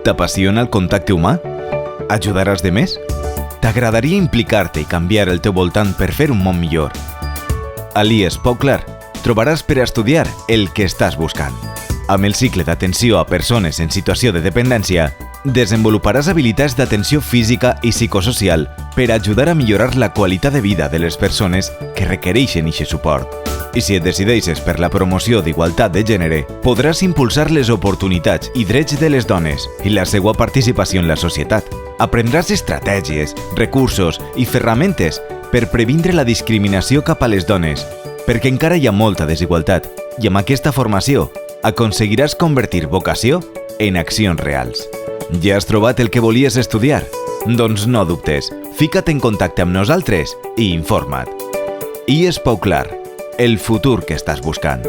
T'apassiona el contacte humà? Ajudaràs de més? T'agradaria implicar-te i canviar el teu voltant per fer un món millor? A l'IES Pau Clar trobaràs per a estudiar el que estàs buscant. Amb el cicle d'atenció a persones en situació de dependència, desenvoluparàs habilitats d'atenció física i psicosocial per ajudar a millorar la qualitat de vida de les persones que requereixen aquest suport. I si et decideixes per la promoció d'igualtat de gènere, podràs impulsar les oportunitats i drets de les dones i la seva participació en la societat. Aprendràs estratègies, recursos i ferramentes per previndre la discriminació cap a les dones, perquè encara hi ha molta desigualtat i amb aquesta formació aconseguiràs convertir vocació en accions reals. Ja has trobat el que volies estudiar? Doncs no dubtes, fica't en contacte amb nosaltres i informa't. IES Pau Clar, el futur que estàs buscant.